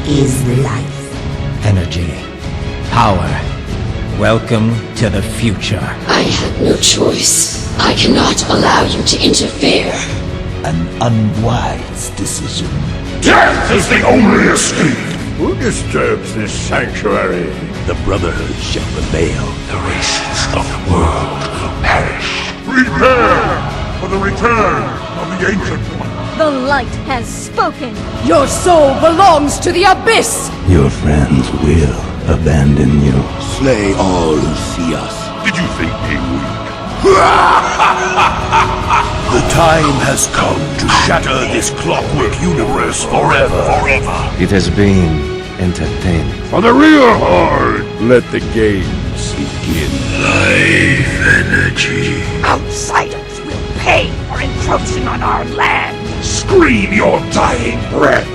is life. Energy. Power. Welcome to the future. I have no choice. I cannot allow you to interfere. An unwise decision. Death is the only escape! Who disturbs this sanctuary? The Brotherhood shall prevail. The races of the world will perish. Prepare for the return of the Ancient One. The light has spoken. Your soul belongs to the abyss. Your friends will abandon you. Slay all who see us. Did you think me weak? The time has come to shatter this clockwork universe forever. It has been entertaining. For the real horde, let the games begin. Life energy. Outsiders will pay for encroaching on our land. Scream your dying breath!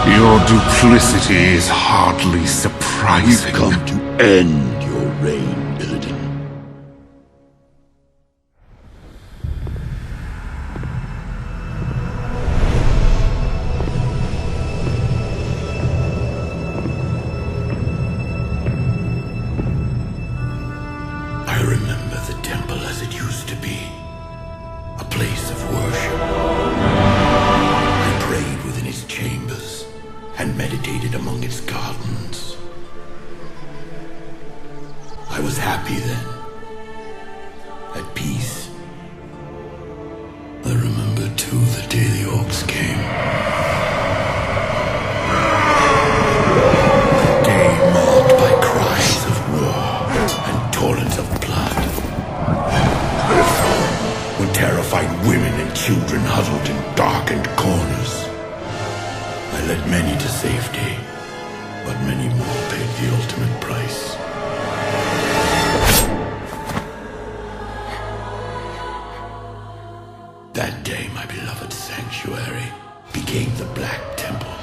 Your duplicity is hardly surprising. We've come to end your reign, Illidan. I remember the temple as it used to be. A place of worship. I prayed within its chambers and meditated among its gardens. I was happy then, at peace. I remember too the day the orcs came. A day marked by cries of war and torrents of blood. When terrified women and children huddled in darkened corners. I led many to safety, but many more paid the ultimate price. That day, my beloved sanctuary became the Black Temple.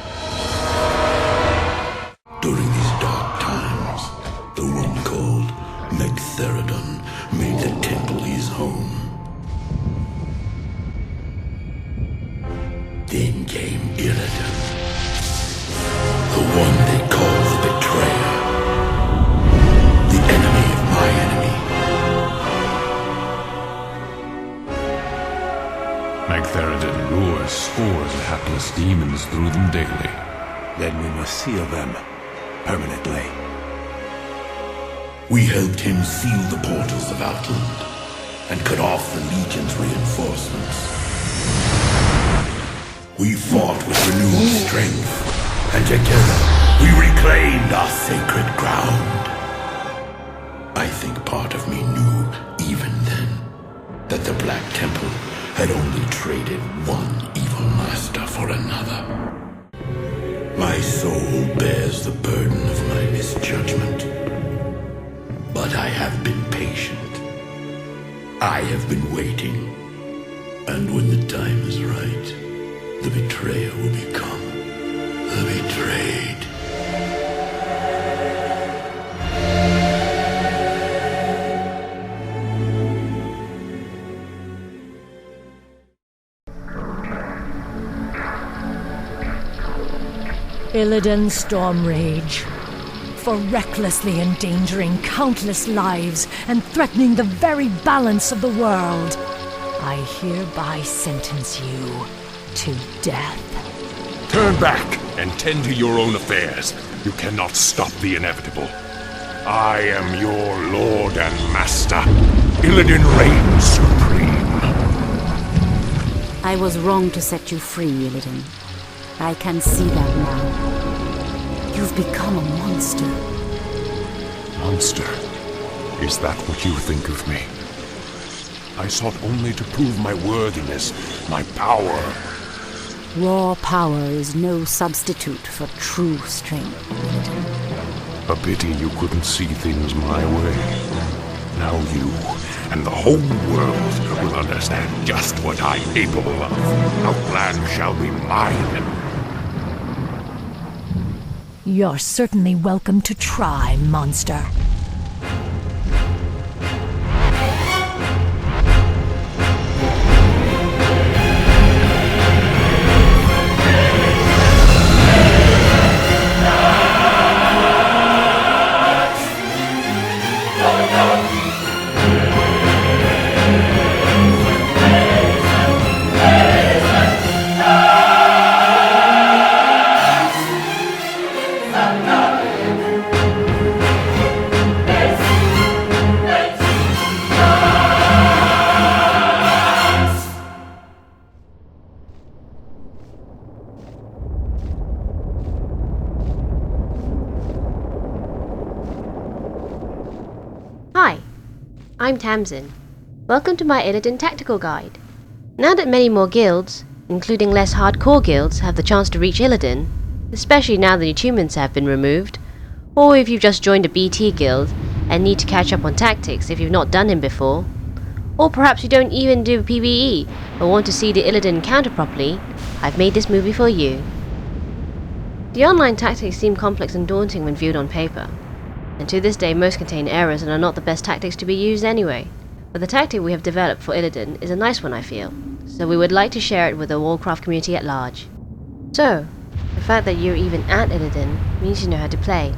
During these dark times, the one called Megtheridon made the temple his home. Then came Illidan. The one they call the Betrayer. The enemy of my enemy. Megtheridon lures scores of hapless demons through them daily. Then we must seal them permanently. We helped him seal the portals of Outland and cut off the Legion's reinforcements. We fought with renewed strength, and together we reclaimed our sacred ground. I think part of me knew, even then, that the Black Temple had only traded one evil master for another. My soul bears the burden of my misjudgment. But I have been patient. I have been waiting. And when the time is right, the betrayer will become the betrayed. Illidan Stormrage, for recklessly endangering countless lives and threatening the very balance of the world, I hereby sentence you to death. Turn back and tend to your own affairs. You cannot stop the inevitable. I am your lord and master. Illidan reigns supreme. I was wrong to set you free, Illidan. I can see that now. You've become a monster. Monster? Is that what you think of me? I sought only to prove my worthiness, my power. Raw power is no substitute for true strength, Illidan. A pity you couldn't see things my way. Now you and the whole world will understand just what I'm capable of. Outland shall be mine. You're certainly welcome to try, monster. Hi, I'm Tamzin. Welcome to my Illidan Tactical Guide. Now that many more guilds, including less hardcore guilds, have the chance to reach Illidan, especially now the achievements have been removed, or if you've just joined a BT guild and need to catch up on tactics if you've not done him before, or perhaps you don't even do PvE but want to see the Illidan encounter properly, I've made this movie for you. The online tactics seem complex and daunting when viewed on paper, and to this day most contain errors and are not the best tactics to be used anyway. But the tactic we have developed for Illidan is a nice one, I feel, so we would like to share it with the Warcraft community at large. So, the fact that you're even at Illidan means you know how to play,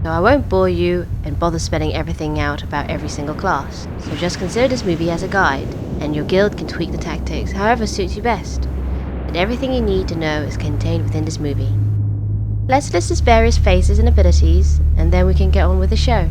so I won't bore you and bother spelling everything out about every single class, so just consider this movie as a guide, and your guild can tweak the tactics however suits you best, and everything you need to know is contained within this movie. Let's list its various phases and abilities, and then we can get on with the show.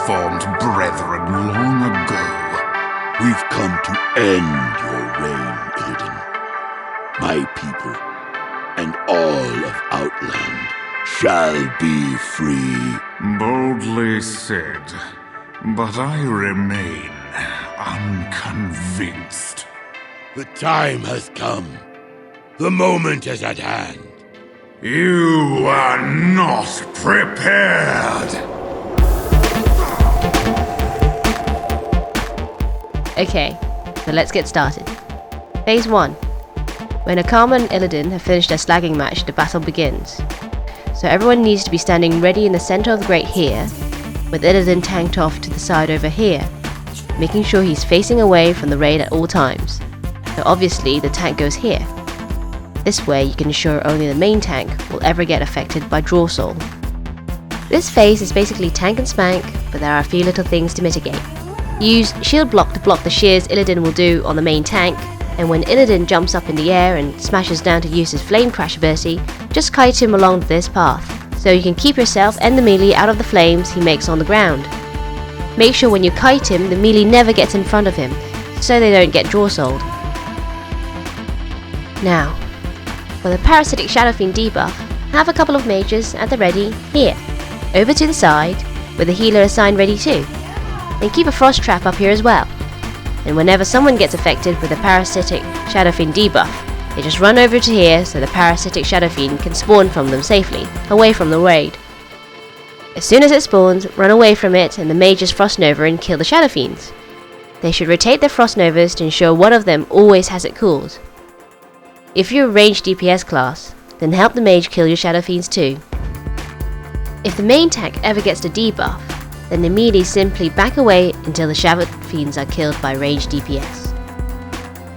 reformed brethren long ago. We've come to end your reign, Illidan. My people and all of Outland shall be free. Boldly said, but I remain unconvinced. The time has come. The moment is at hand. You are not prepared! Okay, so let's get started. Phase 1. When Akama and Illidan have finished their slagging match, the battle begins. So everyone needs to be standing ready in the center of the grate here, with Illidan tanked off to the side over here, making sure he's facing away from the raid at all times. So obviously the tank goes here. This way you can ensure only the main tank will ever get affected by Draw Soul. This phase is basically tank and spank, but there are a few little things to mitigate. Use shield block to block the shears Illidan will do on the main tank, and when Illidan jumps up in the air and smashes down to use his flame crash ability, just kite him along this path, so you can keep yourself and the melee out of the flames he makes on the ground. Make sure when you kite him, the melee never gets in front of him, so they don't get Draw Souled. Now, for the Parasitic Shadow Fiend debuff, have a couple of mages at the ready here, over to the side, with a healer assigned ready too. And keep a frost trap up here as well. And whenever someone gets affected with the Parasitic Shadow Fiend debuff, they just run over to here so the Parasitic Shadow Fiend can spawn from them safely, away from the raid. As soon as it spawns, run away from it and the mages Frost Nova and kill the Shadow Fiends. They should rotate their Frost Novas to ensure one of them always has it cooled. If you're a ranged DPS class, then help the mage kill your Shadow Fiends too. If the main tank ever gets the debuff, then the melee simply back away until the Shadow Fiends are killed by ranged DPS.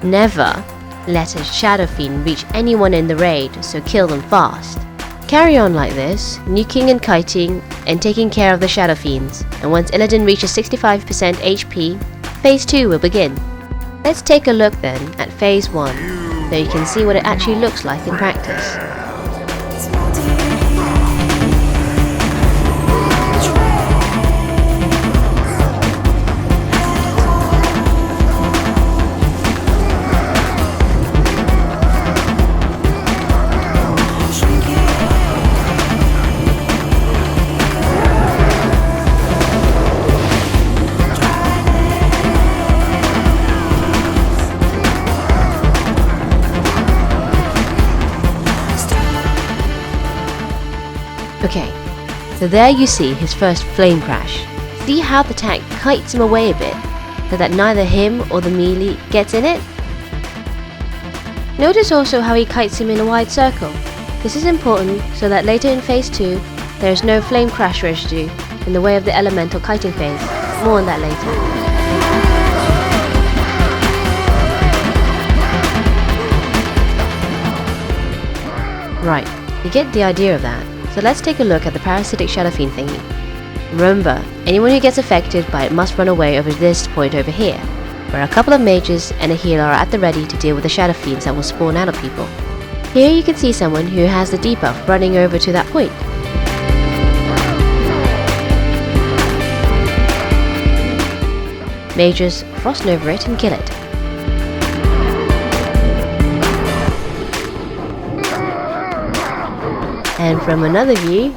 Never let a Shadow Fiend reach anyone in the raid, so kill them fast. Carry on like this, nuking and kiting and taking care of the Shadow Fiends, and once Illidan reaches 65% HP, Phase 2 will begin. Let's take a look then at Phase 1, so you can see what it actually looks like in practice. Okay, so there you see his first flame crash. See how the tank kites him away a bit, so that neither him or the melee gets in it? Notice also how he kites him in a wide circle. This is important so that later in Phase 2, there is no flame crash residue in the way of the elemental kiting phase. More on that later. Right, you get the idea of that. So let's take a look at the Parasitic Shadow Fiend thingy. Remember, anyone who gets affected by it must run away over this point over here, where a couple of mages and a healer are at the ready to deal with the Shadow Fiends that will spawn out of people. Here you can see someone who has the debuff running over to that point. Mages Frost Nova it and kill it. And from another view,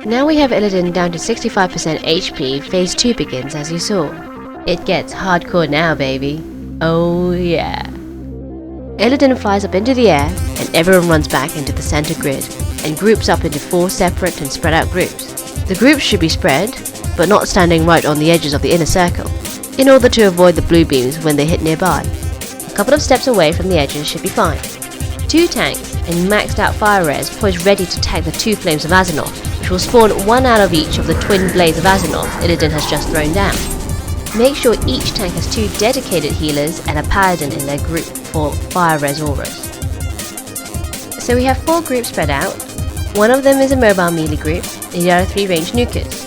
Now we have Illidan down to 65% HP, phase 2 begins as you saw. It gets hardcore now, baby. Oh yeah. Illidan flies up into the air, and everyone runs back into the center grid, and groups up into 4 separate and spread out groups. The groups should be spread, but not standing right on the edges of the inner circle, in order to avoid the blue beams when they hit nearby. A couple of steps away from the edges should be fine. 2 tanks and maxed out fire rares poised ready to tag the 2 flames of Azimuth, which will spawn 1 out of each of the twin blades of Azimuth Illidan has just thrown down. Make sure each tank has 2 dedicated healers and a paladin in their group for fire res auras. So we have 4 groups spread out. One of them is a mobile melee group, and the other 3 ranged nukers.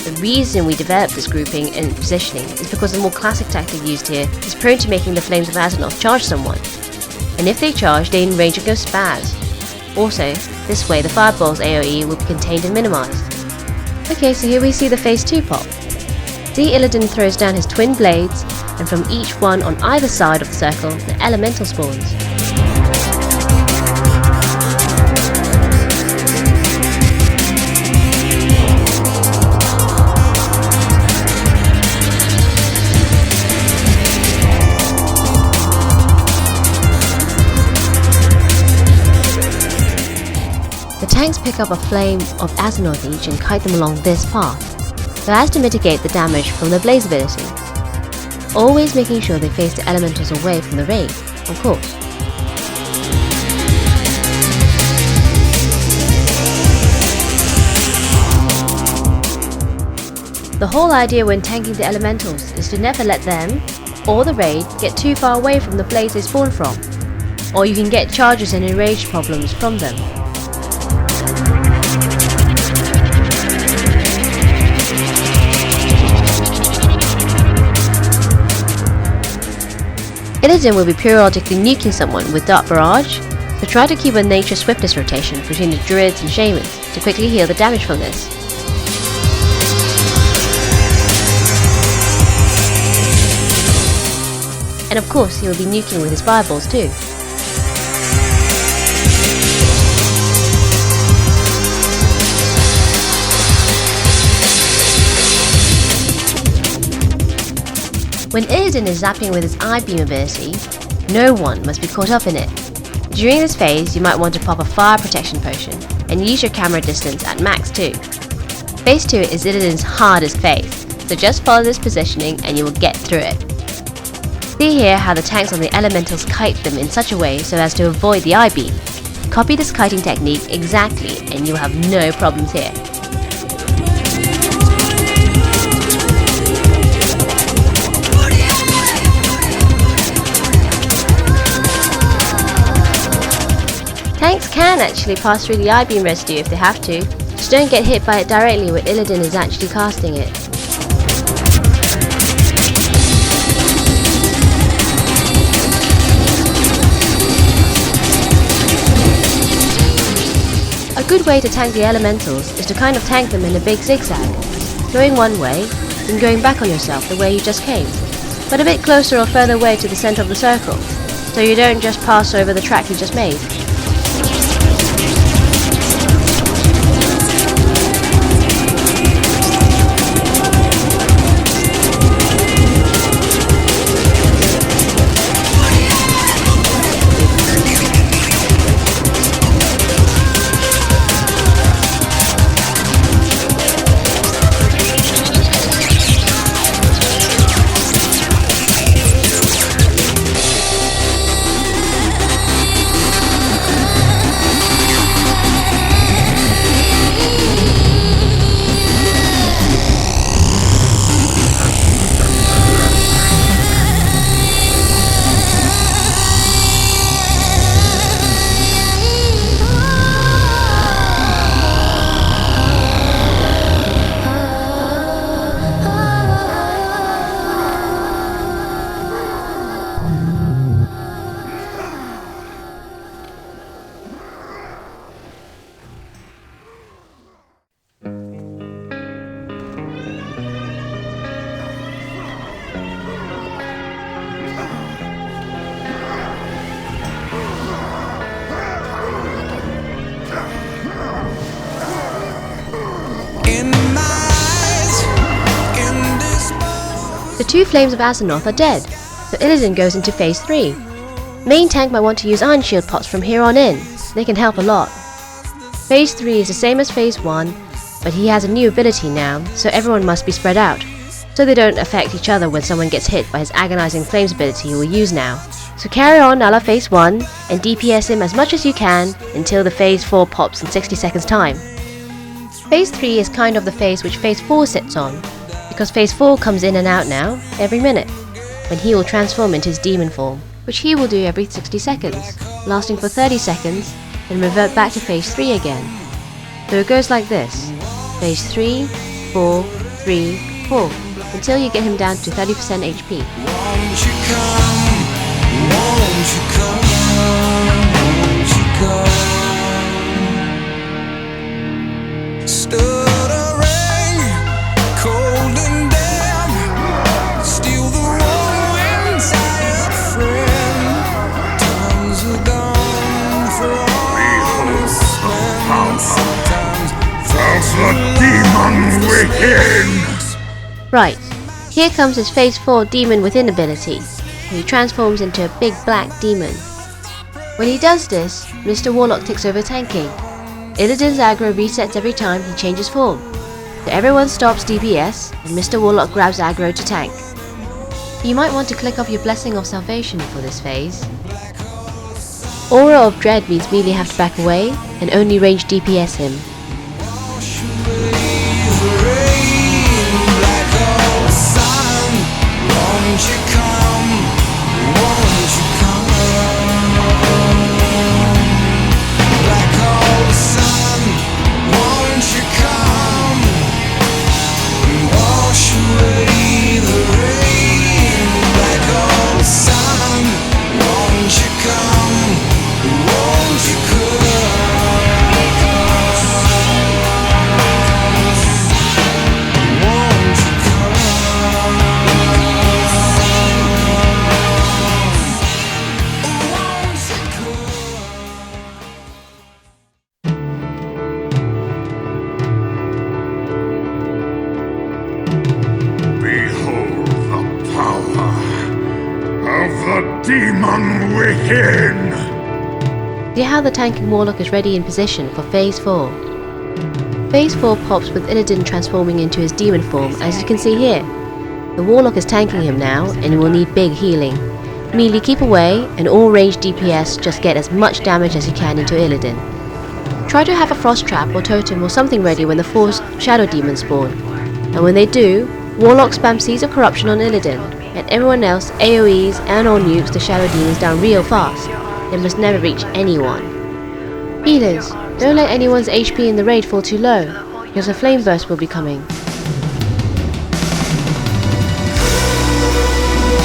The reason we developed this grouping and positioning is because the more classic tactic used here is prone to making the flames of Azimuth charge someone. And if they charge, they in range and go spaz. Also, this way the fireball's AoE will be contained and minimized. Okay, so here we see the phase 2 pop. See, Illidan throws down his twin blades, and from each one on either side of the circle, the elemental spawns. The tanks pick up a flame of Azimuth each and kite them along this path, so as to mitigate the damage from the blaze ability. Always making sure they face the elementals away from the raid, of course. The whole idea when tanking the elementals is to never let them, or the raid, get too far away from the blaze they spawn from, or you can get charges and enraged problems from them. Illidan will be periodically nuking someone with Dark Barrage, so try to keep a nature swiftness rotation between the druids and shamans to quickly heal the damage from this. And of course he will be nuking with his fireballs too. When Illidan is zapping with his eye beam ability, no one must be caught up in it. During this phase, you might want to pop a fire protection potion, and use your camera distance at max too. Phase 2 is Illidan's hardest phase, so just follow this positioning and you will get through it. See here how the tanks on the elementals kite them in such a way so as to avoid the eye beam. Copy this kiting technique exactly and you'll have no problems here. Tanks can actually pass through the I-beam residue if they have to, just don't get hit by it directly when Illidan is actually casting it. A good way to tank the elementals is to kind of tank them in a big zigzag, going one way, then going back on yourself the way you just came, but a bit closer or further away to the center of the circle, so you don't just pass over the track you just made. 2 flames of Azeroth are dead, so Illidan goes into phase 3. Main tank might want to use Iron Shield pots from here on in, they can help a lot. Phase 3 is the same as phase 1, but he has a new ability now, so everyone must be spread out, so they don't affect each other when someone gets hit by his agonizing flames ability he will use now. So carry on a la phase 1 and DPS him as much as you can until the phase 4 pops in 60 seconds time. Phase 3 is kind of the phase which phase 4 sits on, because phase 4 comes in and out now, every minute, when he will transform into his demon form, which he will do every 60 seconds, lasting for 30 seconds, and revert back to phase 3 again. So it goes like this, phase 3, 4, 3, 4, until you get him down to 30% HP. Won't you come? Won't you come? Won't you come? Stuttering, cold and damp, steal the warm wind, tired friend. Times are gone for all this spend. Sometimes of the demon within! Right, here comes his phase 4 demon within ability, where he transforms into a big black demon. When he does this, Mr. Warlock takes over tanking. Illidan's aggro resets every time he changes form, so everyone stops DPS and Mr. Warlock grabs aggro to tank. You might want to click off your Blessing of Salvation for this phase. Aura of Dread means melee have to back away and only range DPS him. Won't you come? Won't you come? Black hole sun, won't you come? Wash away the rain. Black hole sun, won't you come? Won't you come? Demon within! See how the tanking Warlock is ready in position for phase 4. Phase 4 pops with Illidan transforming into his demon form, as you can see here. The Warlock is tanking him now and will need big healing. Melee keep away and all ranged DPS just get as much damage as you can into Illidan. Try to have a frost trap or totem or something ready when the 4 shadow demons spawn. And when they do, Warlock spam Seeds of Corruption on Illidan, and everyone else AoEs and or nukes the shadow demons down real fast. They must never reach anyone. Healers, don't let anyone's HP in the raid fall too low, because a flame burst will be coming.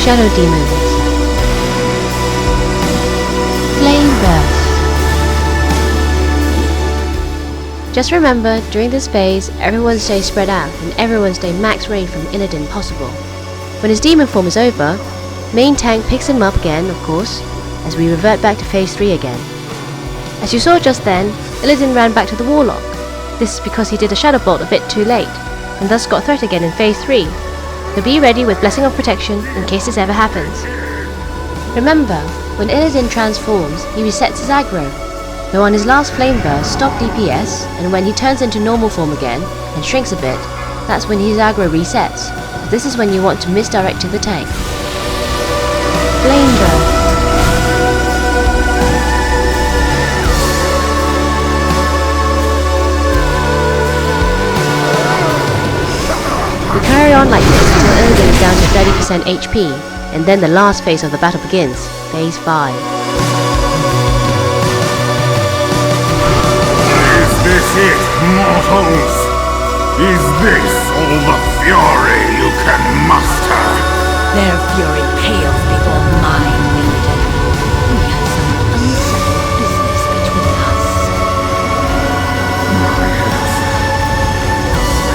Shadow demons. Flame burst. Just remember, during this phase, everyone stay spread out and everyone stay max range from Illidan possible. When his demon form is over, main tank picks him up again, of course, as we revert back to phase 3 again. As you saw just then, Illidan ran back to the Warlock. This is because he did a Shadow Bolt a bit too late, and thus got threat again in phase 3. So be ready with Blessing of Protection in case this ever happens. Remember, when Illidan transforms, he resets his aggro. Though on his last flame burst, stop DPS, and when he turns into normal form again, and shrinks a bit, that's when his aggro resets. This is when you want to misdirect to the tank. Flame burst. We carry on like this until Illidan is down to 30% HP, and then the last phase of the battle begins, phase 5. Is this it, mortals? Is this all the fury you can muster? Their fury pales before mine, Illidan. We have some unsettled business between us.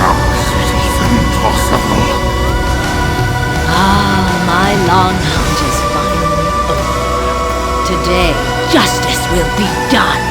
How is it even possible? Ah, my long hunt is finally over. Today, justice will be done.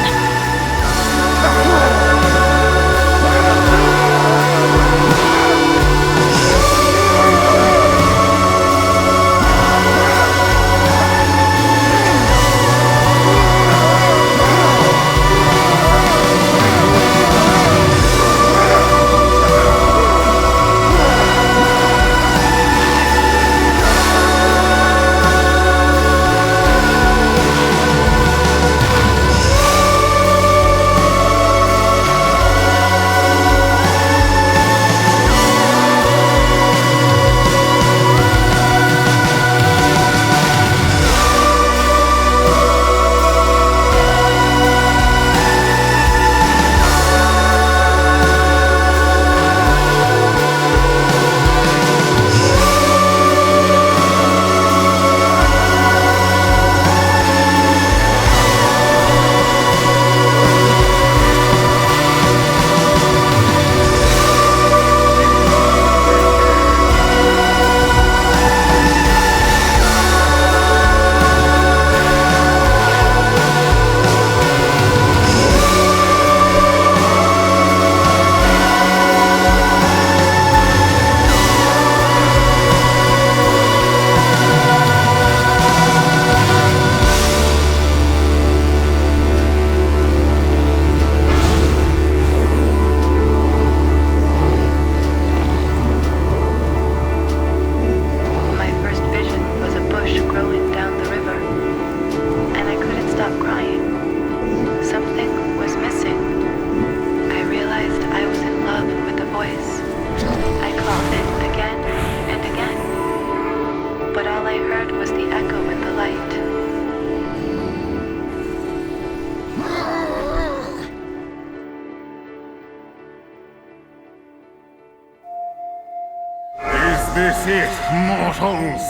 this it, mortals?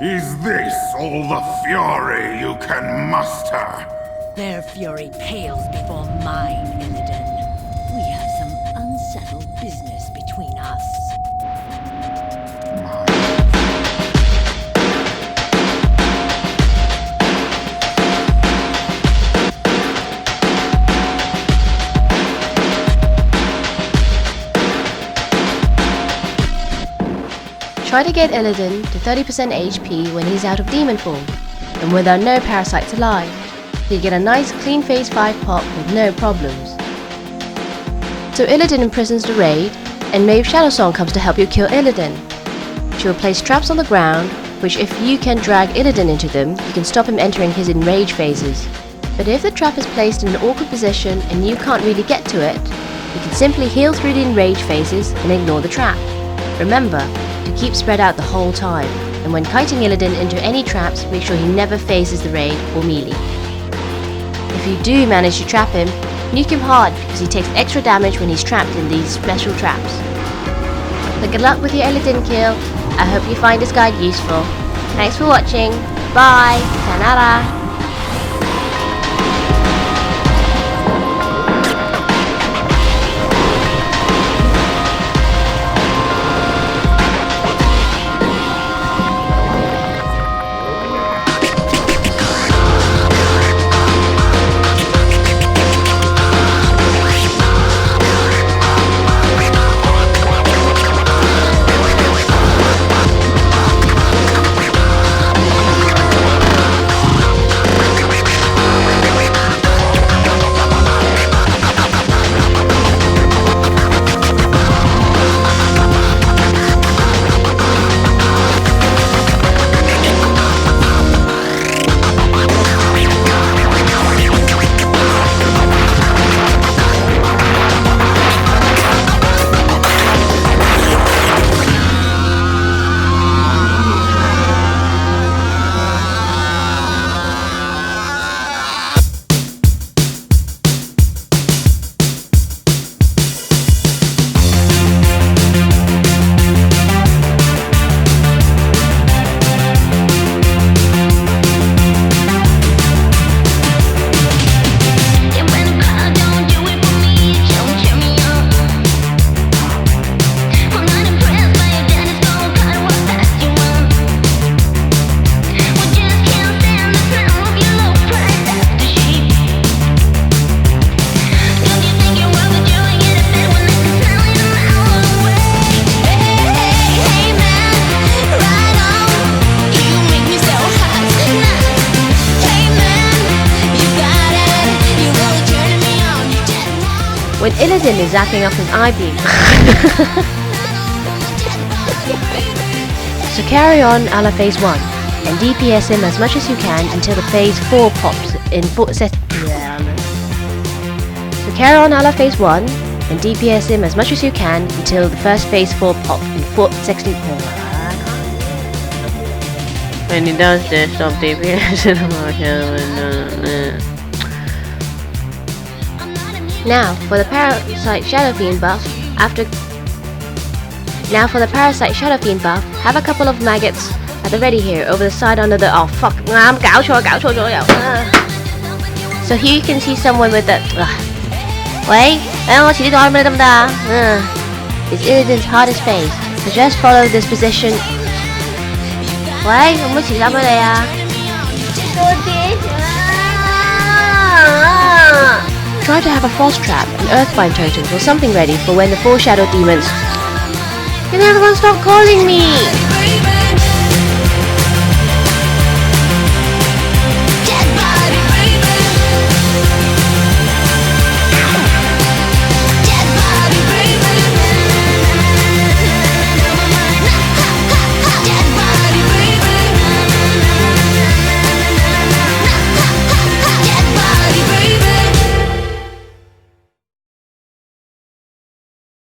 Is this all the fury you can muster? Their fury pales before mine, Illidan. We have some unsettled business between us. Try to get Illidan to 30% HP when he's out of demon form, and without no parasites alive. You get a nice clean phase 5 pop with no problems. So Illidan imprisons the raid, and Maeve Shadowsong comes to help you kill Illidan. She will place traps on the ground, which if you can drag Illidan into them, you can stop him entering his enrage phases. But if the trap is placed in an awkward position and you can't really get to it, you can simply heal through the enrage phases and ignore the trap. Remember to keep spread out the whole time, and when kiting Illidan into any traps, make sure he never phases the raid or melee. If you do manage to trap him, nuke him hard because he takes extra damage when he's trapped in these special traps. So good luck with your Illidan kill. I hope you find this guide useful. Thanks for watching. Bye. Sayonara. When Illidan is zapping up his eye beam. So carry on a la phase 1 and DPS him as much as you can until the phase 4 pops in 4 set. So carry on a la phase 1 and DPS him as much as you can until the first phase 4 pop in 460. When he does this, stop DPS Now for the Parasite Shadow Fiend buff, have a couple of maggots at the ready here over the side under the So here you can see someone with the it's Illidan's hardest phase, so just follow this position. Try to have a frost trap, an earthbind totems, or something ready for when the 4 shadow demons. Can everyone stop calling me?